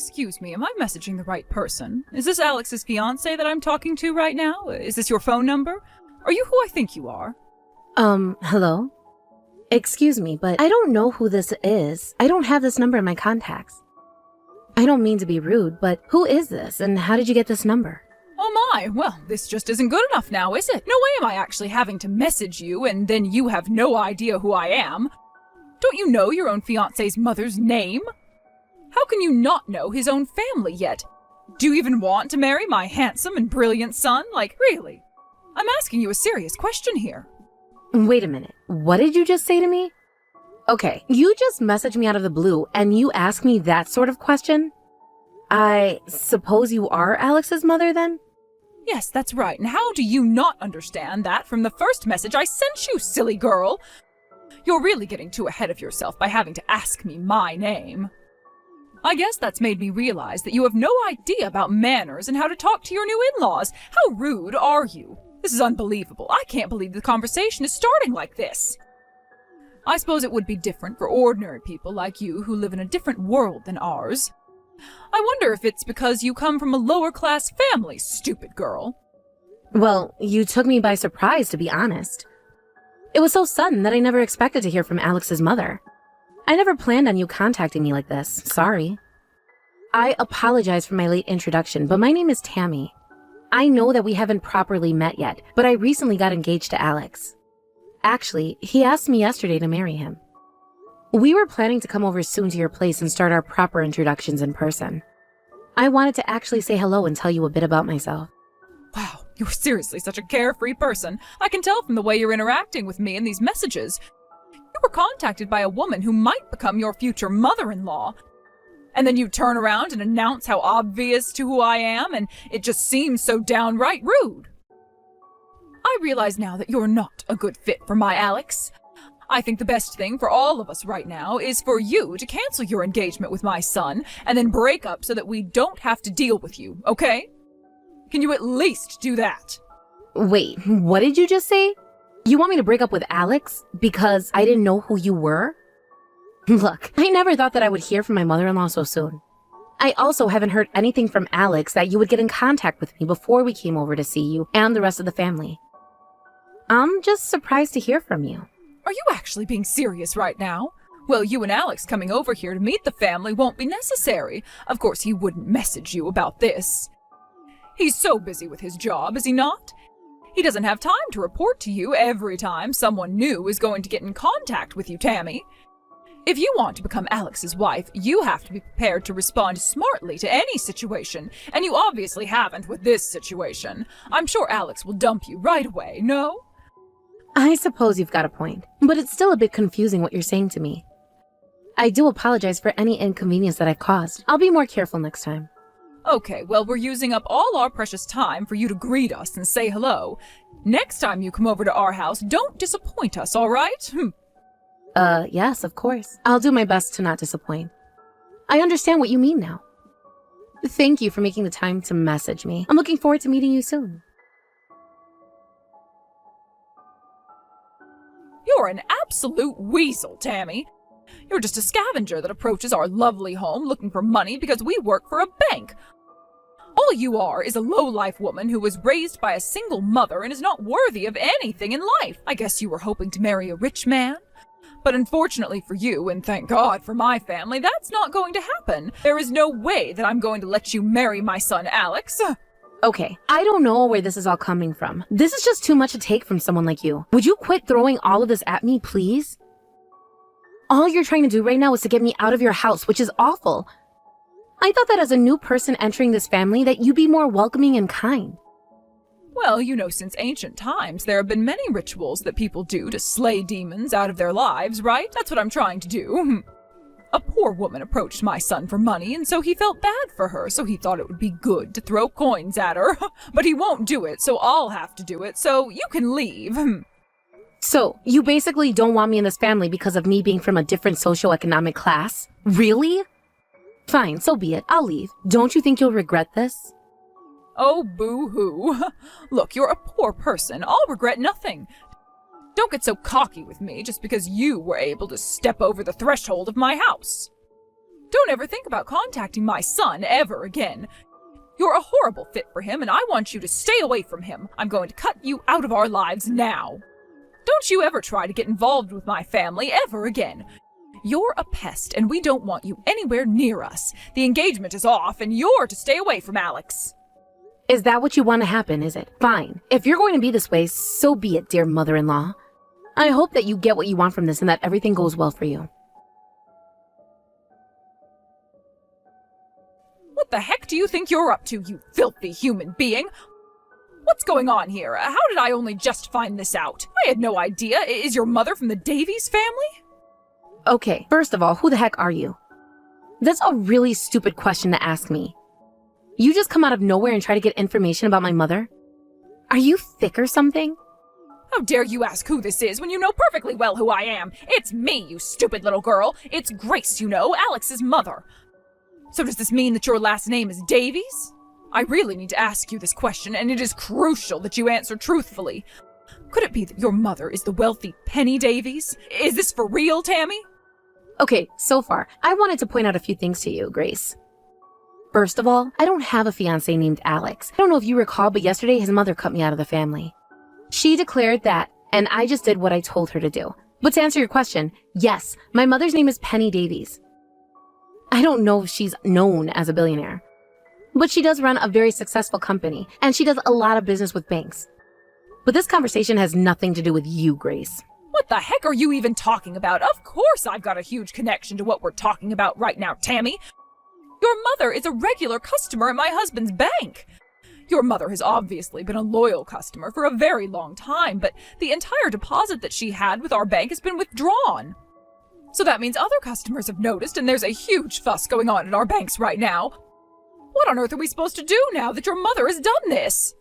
excuse me, am I messaging the right person? Is this Alex's fiancé that I'm talking to right now? Is this your phone number? Are you who I think you are? Hello? Excuse me, but I don't know who this is. I don't have this number in my contacts. I don't mean to be rude, but who is this, and how did you get this number? Oh my, well, this just isn't good enough now, is it? No way am I actually having to message you and then you have no idea who I am. Don't you know your own fiancé's mother's name? How can you not know his own family yet? Do you even want to marry my handsome and brilliant son? Like, really? I'm asking you a serious question here. Wait a minute, what did you just say to me? Okay, you just messaged me out of the blue and you ask me that sort of question? I suppose you are Alex's mother then? Yes, that's right. And how do you not understand that from the first message I sent you, silly girl? You're really getting too ahead of yourself by having to ask me my name. I guess that's made me realize that you have no idea about manners and how to talk to your new in-laws. How rude are you? This is unbelievable. I can't believe the conversation is starting like this. I suppose it would be different for ordinary people like you who live in a different world than ours. I wonder if it's because you come from a lower-class family, stupid girl. Well, you took me by surprise, to be honest. It was so sudden that I never expected to hear from Alex's mother. I never planned on you contacting me like this. Sorry. I apologize for my late introduction, but my name is Tammy. I know that we haven't properly met yet, but I recently got engaged to Alex. Actually, he asked me yesterday to marry him. We were planning to come over soon to your place and start our proper introductions in person. I wanted to actually say hello and tell you a bit about myself. Wow, you're seriously such a carefree person. I can tell from the way you're interacting with me in these messages. You were contacted by a woman who might become your future mother-in-law. And then you turn around and announce how obvious to who I am, and it just seems so downright rude. I realize now that you're not a good fit for my Alex. I think the best thing for all of us right now is for you to cancel your engagement with my son and then break up so that we don't have to deal with you, okay? Can you at least do that? Wait, what did you just say? You want me to break up with Alex because I didn't know who you were? Look, I never thought that I would hear from my mother-in-law so soon. I also haven't heard anything from Alex that you would get in contact with me before we came over to see you and the rest of the family. I'm just surprised to hear from you. Are you actually being serious right now? Well, you and Alex coming over here to meet the family won't be necessary. Of course, he wouldn't message you about this. He's so busy with his job, is he not? He doesn't have time to report to you every time someone new is going to get in contact with you, Tammy. If you want to become Alex's wife, you have to be prepared to respond smartly to any situation, and you obviously haven't with this situation. I'm sure Alex will dump you right away, no? I suppose you've got a point, but it's still a bit confusing what you're saying to me. I do apologize for any inconvenience that I've caused. I'll be more careful next time. Okay, well, we're using up all our precious time for you to greet us and say hello. Next time you come over to our house, don't disappoint us, all right? Yes, of course. I'll do my best to not disappoint. I understand what you mean now. Thank you for making the time to message me. I'm looking forward to meeting you soon. You're an absolute weasel, Tammy. You're just a scavenger that approaches our lovely home looking for money because we work for a bank. All you are is a low-life woman who was raised by a single mother and is not worthy of anything in life. I guess you were hoping to marry a rich man? But unfortunately for you, and thank God for my family, that's not going to happen. There is no way that I'm going to let you marry my son, Alex. Okay, I don't know where this is all coming from. This is just too much to take from someone like you. Would you quit throwing all of this at me, please? All you're trying to do right now is to get me out of your house, which is awful. I thought that as a new person entering this family that you'd be more welcoming and kind. Well, you know, since ancient times, there have been many rituals that people do to slay demons out of their lives, right? That's what I'm trying to do. A poor woman approached my son for money, and so he felt bad for her, so he thought it would be good to throw coins at her. But he won't do it, so I'll have to do it, so you can leave. So, you basically don't want me in this family because of me being from a different socioeconomic class? Really? Fine, so be it. I'll leave. Don't you think you'll regret this? Oh, boo-hoo. Look, you're a poor person. I'll regret nothing. Don't get so cocky with me just because you were able to step over the threshold of my house. Don't ever think about contacting my son ever again. You're a horrible fit for him, and I want you to stay away from him. I'm going to cut you out of our lives now. Don't you ever try to get involved with my family ever again. You're a pest, and we don't want you anywhere near us. The engagement is off, and you're to stay away from Alex. Is that what you want to happen, is it? Fine. If you're going to be this way, so be it, dear mother-in-law. I hope that you get what you want from this and that everything goes well for you. What the heck do you think you're up to, you filthy human being? What's going on here? How did I only just find this out? I had no idea. Is your mother from the Davies family? Okay, first of all, who the heck are you? That's a really stupid question to ask me. You just come out of nowhere and try to get information about my mother? Are you thick or something? How dare you ask who this is when you know perfectly well who I am? It's me, you stupid little girl. It's Grace, you know, Alex's mother. So does this mean that your last name is Davies? I really need to ask you this question, and it is crucial that you answer truthfully. Could it be that your mother is the wealthy Penny Davies? Is this for real, Tammy? Okay, so far, I wanted to point out a few things to you, Grace. First of all, I don't have a fiancé named Alex. I don't know if you recall, but yesterday his mother cut me out of the family. She declared that, and I just did what I told her to do. But to answer your question, yes, my mother's name is Penny Davies. I don't know if she's known as a billionaire, but she does run a very successful company, and she does a lot of business with banks. But this conversation has nothing to do with you, Grace. What the heck are you even talking about? Of course I've got a huge connection to what we're talking about right now, Tammy. Your mother is a regular customer at my husband's bank. Your mother has obviously been a loyal customer for a very long time, but the entire deposit that she had with our bank has been withdrawn. So that means other customers have noticed, and there's a huge fuss going on at our banks right now. What on earth are we supposed to do now that your mother has done this?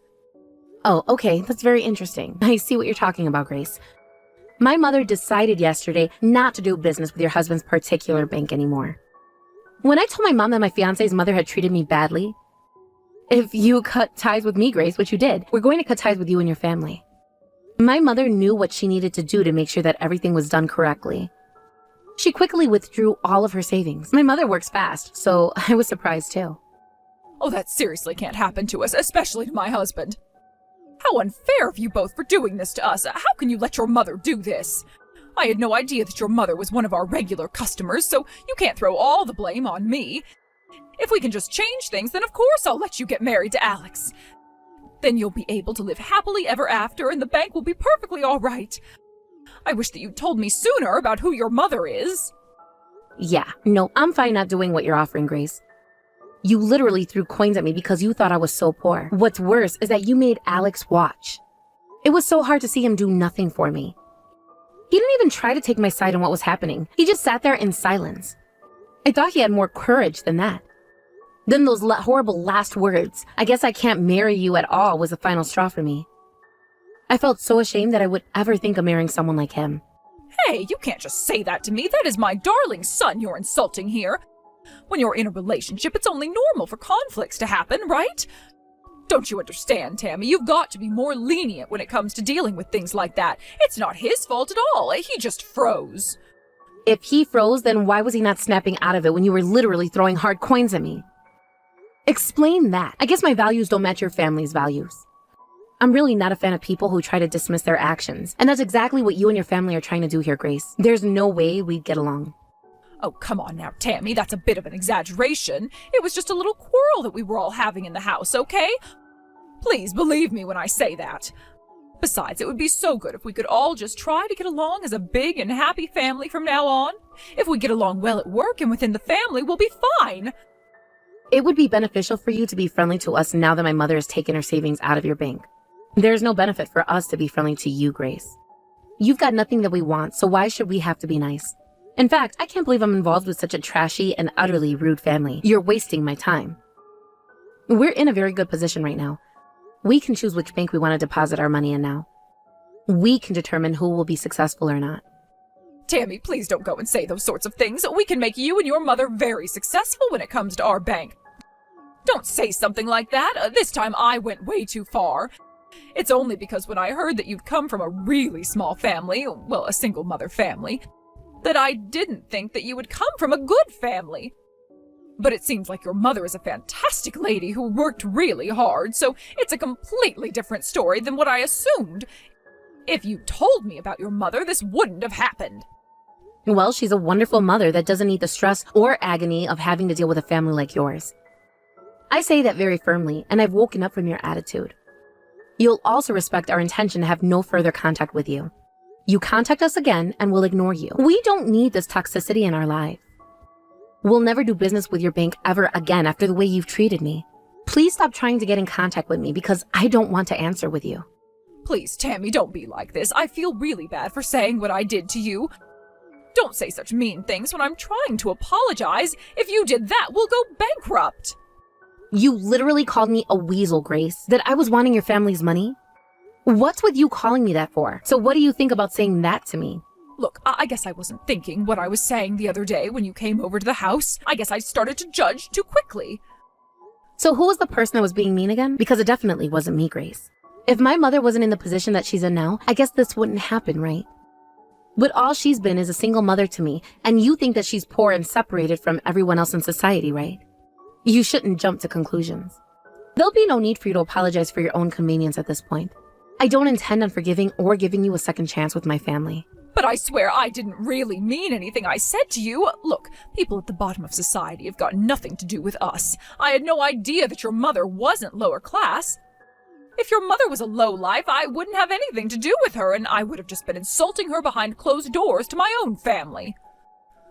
Oh, okay, that's very interesting. I see what you're talking about, Grace. My mother decided yesterday not to do business with your husband's particular bank anymore. When I told my mom that my fiancé's mother had treated me badly, if you cut ties with me, Grace, which you did, we're going to cut ties with you and your family. My mother knew what she needed to do to make sure that everything was done correctly. She quickly withdrew all of her savings. My mother works fast, so I was surprised too. Oh, that seriously can't happen to us, especially to my husband. How unfair of you both for doing this to us. How can you let your mother do this? I had no idea that your mother was one of our regular customers, so you can't throw all the blame on me. If we can just change things, then of course I'll let you get married to Alex. Then you'll be able to live happily ever after, and the bank will be perfectly all right. I wish that you'd told me sooner about who your mother is. Yeah, no, I'm fine not doing what you're offering, Grace. You literally threw coins at me because you thought I was so poor. What's worse is that you made Alex watch. It was so hard to see him do nothing for me. He didn't even try to take my side on what was happening. He just sat there in silence. I thought he had more courage than that. Then those horrible last words, "I guess I can't marry you at all," was the final straw for me. I felt so ashamed that I would ever think of marrying someone like him. Hey, you can't just say that to me. That is my darling son you're insulting here. When you're in a relationship, it's only normal for conflicts to happen, right? Don't you understand, Tammy? You've got to be more lenient when it comes to dealing with things like that. It's not his fault at all. He just froze. If he froze, then why was he not snapping out of it when you were literally throwing hard coins at me? Explain that. I guess my values don't match your family's values. I'm really not a fan of people who try to dismiss their actions, and that's exactly what you and your family are trying to do here, Grace. There's no way we'd get along. Oh, come on now, Tammy. That's a bit of an exaggeration. It was just a little quarrel that we were all having in the house, okay? Please believe me when I say that. Besides, it would be so good if we could all just try to get along as a big and happy family from now on. If we get along well at work and within the family, we'll be fine. It would be beneficial for you to be friendly to us now that my mother has taken her savings out of your bank. There's no benefit for us to be friendly to you, Grace. You've got nothing that we want, so why should we have to be nice? In fact, I can't believe I'm involved with such a trashy and utterly rude family. You're wasting my time. We're in a very good position right now. We can choose which bank we want to deposit our money in now. We can determine who will be successful or not. Tammy, please don't go and say those sorts of things. We can make you and your mother very successful when it comes to our bank. Don't say something like that. This time I went way too far. It's only because when I heard that you'd come from a really small family, well, a single mother family, that I didn't think that you would come from a good family. But it seems like your mother is a fantastic lady who worked really hard, so it's a completely different story than what I assumed. If you told me about your mother, this wouldn't have happened. Well, she's a wonderful mother that doesn't need the stress or agony of having to deal with a family like yours. I say that very firmly, and I've woken up from your attitude. You'll also respect our intention to have no further contact with you. You contact us again, and we'll ignore you. We don't need this toxicity in our life. We'll never do business with your bank ever again after the way you've treated me. Please stop trying to get in contact with me because I don't want to answer with you. Please, Tammy, don't be like this. I feel really bad for saying what I did to you. Don't say such mean things when I'm trying to apologize. If you did that, we'll go bankrupt. You literally called me a weasel, Grace, that I was wanting your family's money? What's with you calling me that for? So what do you think about saying that to me? Look, I guess I wasn't thinking what I was saying the other day when you came over to the house. I guess I started to judge too quickly. So who was the person that was being mean again? Because it definitely wasn't me, Grace. If my mother wasn't in the position that she's in now, I guess this wouldn't happen, right? But all she's been is a single mother to me, and you think that she's poor and separated from everyone else in society, right? You shouldn't jump to conclusions. There'll be no need for you to apologize for your own convenience at this point. I don't intend on forgiving or giving you a second chance with my family. But I swear I didn't really mean anything I said to you. Look, people at the bottom of society have got nothing to do with us. I had no idea that your mother wasn't lower class. If your mother was a lowlife, I wouldn't have anything to do with her, and I would have just been insulting her behind closed doors to my own family.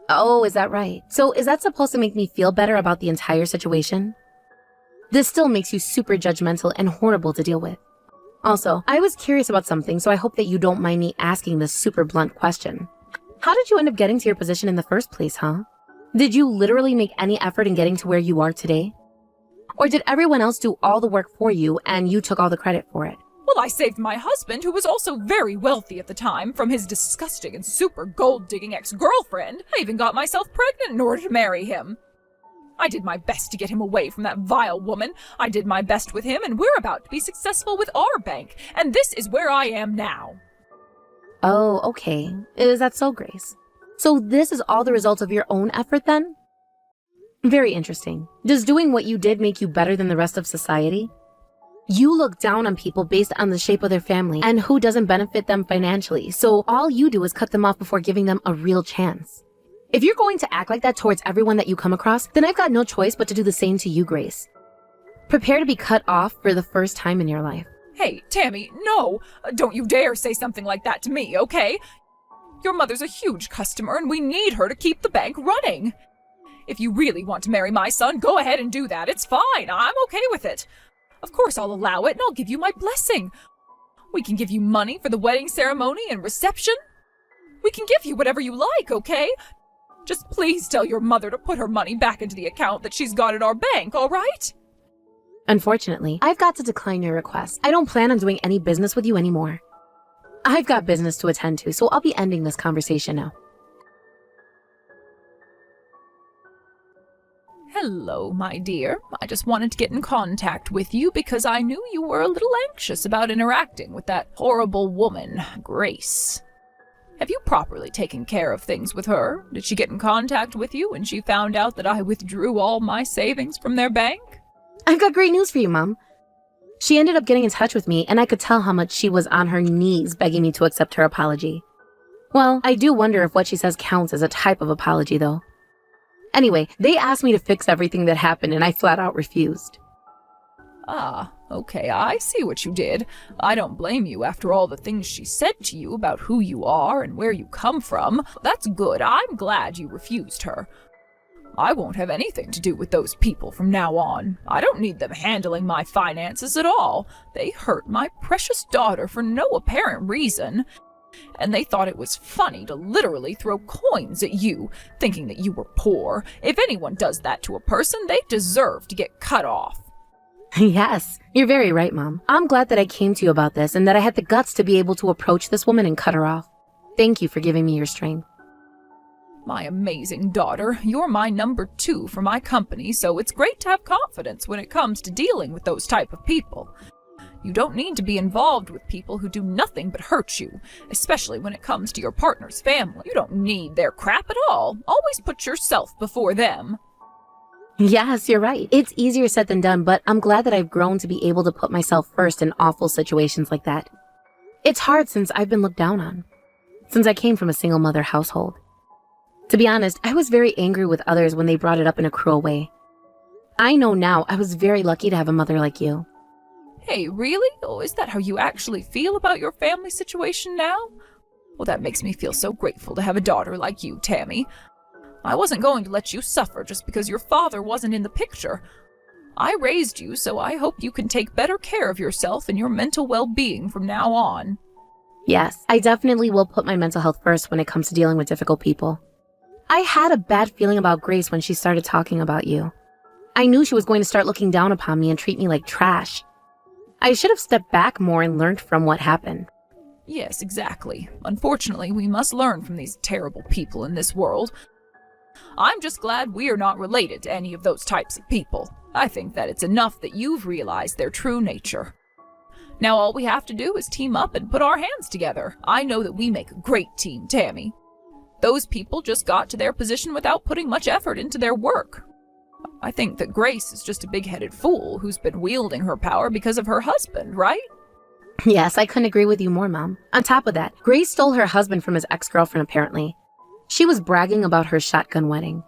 Oh, is that right? So is that supposed to make me feel better about the entire situation? This still makes you super judgmental and horrible to deal with. Also, I was curious about something, so I hope that you don't mind me asking this super blunt question. How did you end up getting to your position in the first place, huh? Did you literally make any effort in getting to where you are today? Or did everyone else do all the work for you and you took all the credit for it? Well, I saved my husband, who was also very wealthy at the time, from his disgusting and super gold-digging ex-girlfriend. I even got myself pregnant in order to marry him. I did my best to get him away from that vile woman. I did my best with him, and we're about to be successful with our bank. And this is where I am now. Oh, okay. Is that so, Grace? So this is all the result of your own effort, then? Very interesting. Does doing what you did make you better than the rest of society? You look down on people based on the shape of their family and who doesn't benefit them financially, so all you do is cut them off before giving them a real chance. If you're going to act like that towards everyone that you come across, then I've got no choice but to do the same to you, Grace. Prepare to be cut off for the first time in your life. Hey, Tammy, no! Don't you dare say something like that to me, okay? Your mother's a huge customer, and we need her to keep the bank running. If you really want to marry my son, go ahead and do that. It's fine. I'm okay with it. Of course I'll allow it, and I'll give you my blessing. We can give you money for the wedding ceremony and reception. We can give you whatever you like, okay? Just please tell your mother to put her money back into the account that she's got at our bank, all right? Unfortunately, I've got to decline your request. I don't plan on doing any business with you anymore. I've got business to attend to, so I'll be ending this conversation now. Hello, my dear. I just wanted to get in contact with you because I knew you were a little anxious about interacting with that horrible woman, Grace. Have you properly taken care of things with her? Did she get in contact with you when she found out that I withdrew all my savings from their bank? I've got great news for you, Mom. She ended up getting in touch with me, and I could tell how much she was on her knees begging me to accept her apology. Well, I do wonder if what she says counts as a type of apology, though. Anyway, they asked me to fix everything that happened, and I flat out refused. Ah, okay, I see what you did. I don't blame you after all the things she said to you about who you are and where you come from. That's good. I'm glad you refused her. I won't have anything to do with those people from now on. I don't need them handling my finances at all. They hurt my precious daughter for no apparent reason. And they thought it was funny to literally throw coins at you, thinking that you were poor. If anyone does that to a person, they deserve to get cut off. Yes, you're very right, Mom. I'm glad that I came to you about this and that I had the guts to be able to approach this woman and cut her off. Thank you for giving me your strength. My amazing daughter, you're my number 2 for my company, so it's great to have confidence when it comes to dealing with those type of people. You don't need to be involved with people who do nothing but hurt you, especially when it comes to your partner's family. You don't need their crap at all. Always put yourself before them. Yes, you're right. It's easier said than done, but I'm glad that I've grown to be able to put myself first in awful situations like that. It's hard since I've been looked down on, since I came from a single mother household. To be honest, I was very angry with others when they brought it up in a cruel way. I know now I was very lucky to have a mother like you. Hey, really? Oh, is that how you actually feel about your family situation now? Well, that makes me feel so grateful to have a daughter like you, Tammy. I wasn't going to let you suffer just because your father wasn't in the picture. I raised you, so I hope you can take better care of yourself and your mental well-being from now on. Yes, I definitely will put my mental health first when it comes to dealing with difficult people. I had a bad feeling about Grace when she started talking about you. I knew she was going to start looking down upon me and treat me like trash. I should have stepped back more and learned from what happened. Yes, exactly. Unfortunately, we must learn from these terrible people in this world. I'm just glad we are not related to any of those types of people. I think that it's enough that you've realized their true nature. Now all we have to do is team up and put our hands together. I know that we make a great team, Tammy. Those people just got to their position without putting much effort into their work. I think that Grace is just a big-headed fool who's been wielding her power because of her husband, right? Yes, I couldn't agree with you more, Mom. On top of that, Grace stole her husband from his ex-girlfriend apparently. She was bragging about her shotgun wedding.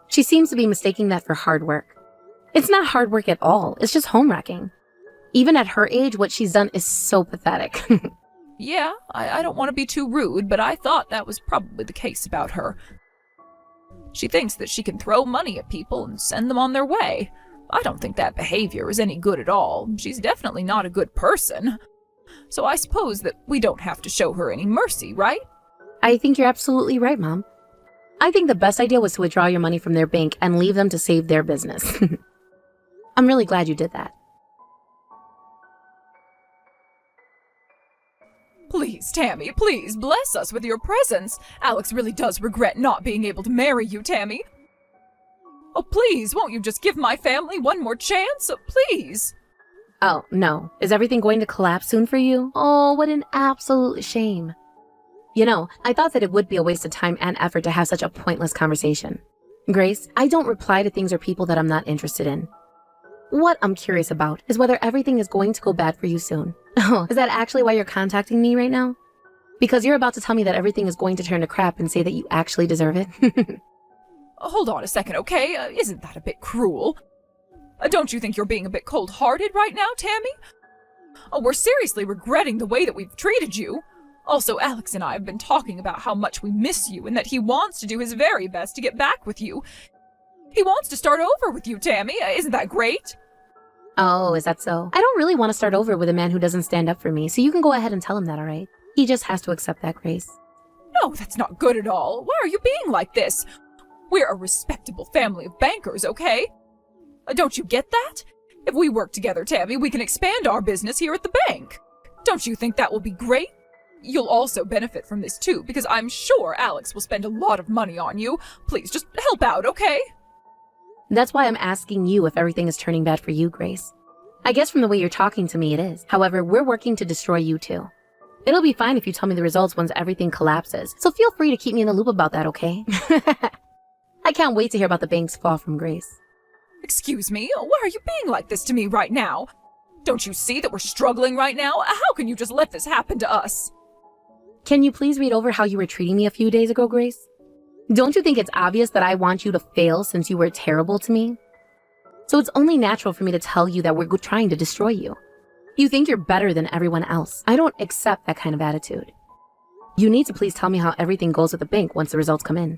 She seems to be mistaking that for hard work. It's not hard work at all, it's just home-wrecking. Even at her age, what she's done is so pathetic. Yeah, I don't want to be too rude, but I thought that was probably the case about her. She thinks that she can throw money at people and send them on their way. I don't think that behavior is any good at all. She's definitely not a good person. So I suppose that we don't have to show her any mercy, right? I think you're absolutely right, Mom. I think the best idea was to withdraw your money from their bank and leave them to save their business. I'm really glad you did that. Please, Tammy, please, bless us with your presence. Alex really does regret not being able to marry you, Tammy. Oh, please, won't you just give my family one more chance? Please. Oh, no. Is everything going to collapse soon for you? Oh, what an absolute shame. You know, I thought that it would be a waste of time and effort to have such a pointless conversation. Grace, I don't reply to things or people that I'm not interested in. What I'm curious about is whether everything is going to go bad for you soon. Oh, is that actually why you're contacting me right now? Because you're about to tell me that everything is going to turn to crap and say that you actually deserve it? Hold on a second, okay? Isn't that a bit cruel? Don't you think you're being a bit cold-hearted right now, Tammy? Oh, we're seriously regretting the way that we've treated you. Also, Alex and I have been talking about how much we miss you and that he wants to do his very best to get back with you. He wants to start over with you, Tammy. Isn't that great? Oh, is that so? I don't really want to start over with a man who doesn't stand up for me, so you can go ahead and tell him that, alright? He just has to accept that, Grace. No, that's not good at all. Why are you being like this? We're a respectable family of bankers, okay? Don't you get that? If we work together, Tammy, we can expand our business here at the bank. Don't you think that will be great? You'll also benefit from this too, because I'm sure Alex will spend a lot of money on you. Please, just help out, okay? That's why I'm asking you if everything is turning bad for you, Grace. I guess from the way you're talking to me, it is. However, we're working to destroy you too. It'll be fine if you tell me the results once everything collapses, so feel free to keep me in the loop about that, okay? I can't wait to hear about the bank's fall from Grace. Excuse me? Why are you being like this to me right now? Don't you see that we're struggling right now? How can you just let this happen to us? Can you please read over how you were treating me a few days ago, Grace? Don't you think it's obvious that I want you to fail since you were terrible to me? So it's only natural for me to tell you that we're trying to destroy you. You think you're better than everyone else. I don't accept that kind of attitude. You need to please tell me how everything goes with the bank once the results come in.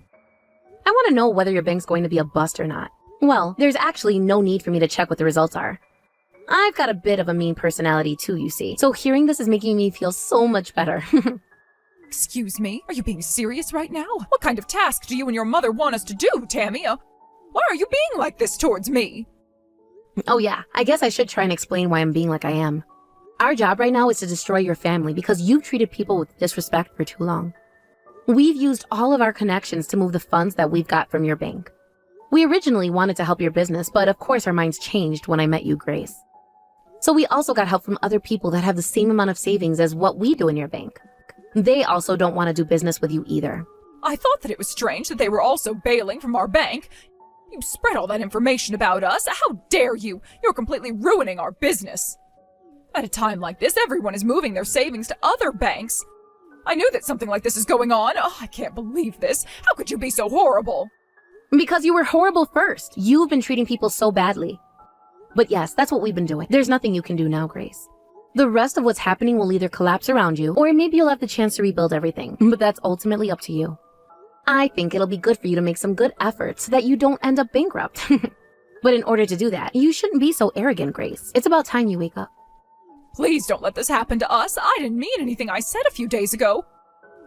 I want to know whether your bank's going to be a bust or not. Well, there's actually no need for me to check what the results are. I've got a bit of a mean personality too, you see. So hearing this is making me feel so much better. Excuse me? Are you being serious right now? What kind of task do you and your mother want us to do, Tammy? Why are you being like this towards me? Oh yeah, I guess I should try and explain why I'm being like I am. Our job right now is to destroy your family because you've treated people with disrespect for too long. We've used all of our connections to move the funds that we've got from your bank. We originally wanted to help your business, but of course our minds changed when I met you, Grace. So we also got help from other people that have the same amount of savings as what we do in your bank. They also don't want to do business with you either. I thought that it was strange that they were also bailing from our bank. You spread all that information about us. How dare you? You're completely ruining our business. At a time like this, everyone is moving their savings to other banks. I knew that something like this is going on. Oh, I can't believe this. How could you be so horrible? Because you were horrible first. You've been treating people so badly. But yes, that's what we've been doing. There's nothing you can do now, Grace. The rest of what's happening will either collapse around you, or maybe you'll have the chance to rebuild everything. But that's ultimately up to you. I think it'll be good for you to make some good efforts so that you don't end up bankrupt. But in order to do that, you shouldn't be so arrogant, Grace. It's about time you wake up. Please don't let this happen to us. I didn't mean anything I said a few days ago.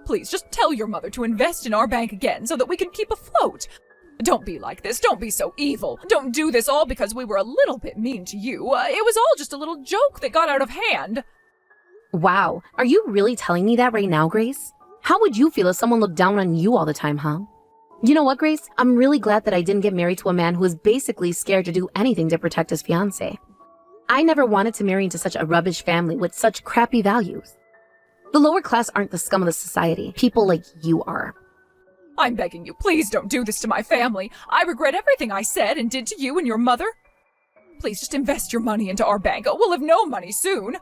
Please just tell your mother to invest in our bank again so that we can keep afloat. Don't be like this. Don't be so evil. Don't do this all because we were a little bit mean to you. It was all just a little joke that got out of hand. Wow, are you really telling me that right now, Grace? How would you feel if someone looked down on you all the time, huh? You know what, Grace? I'm really glad that I didn't get married to a man who was basically scared to do anything to protect his fiancée. I never wanted to marry into such a rubbish family with such crappy values. The lower class aren't the scum of the society. People like you are. I'm begging you, please don't do this to my family. I regret everything I said and did to you and your mother. Please just invest your money into our bank. We'll have no money soon.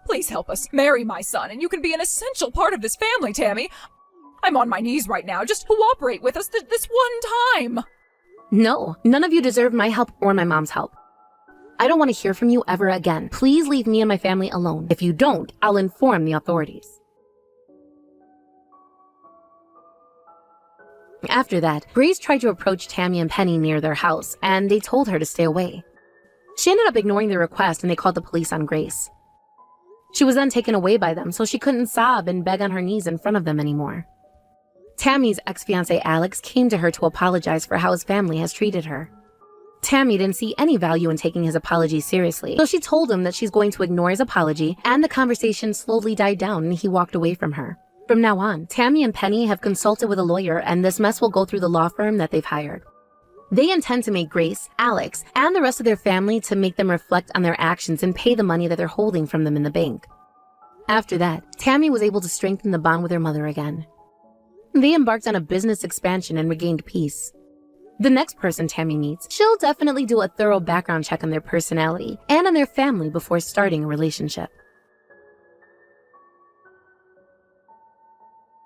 Please help us marry my son, and you can be an essential part of this family, Tammy. I'm on my knees right now. Just cooperate with us this one time. No, none of you deserve my help or my mom's help. I don't want to hear from you ever again. Please leave me and my family alone. If you don't, I'll inform the authorities. After that, Grace tried to approach Tammy and Penny near their house, and they told her to stay away. She ended up ignoring their request, and they called the police on Grace. She was then taken away by them, so she couldn't sob and beg on her knees in front of them anymore. Tammy's ex-fiancé Alex came to her to apologize for how his family has treated her. Tammy didn't see any value in taking his apology seriously, so she told him that she's going to ignore his apology, and the conversation slowly died down and he walked away from her. From now on, Tammy and Penny have consulted with a lawyer, and this mess will go through the law firm that they've hired. They intend to make Grace, Alex, and the rest of their family to make them reflect on their actions and pay the money that they're holding from them in the bank. After that, Tammy was able to strengthen the bond with her mother again. They embarked on a business expansion and regained peace. The next person Tammy meets, she'll definitely do a thorough background check on their personality and on their family before starting a relationship.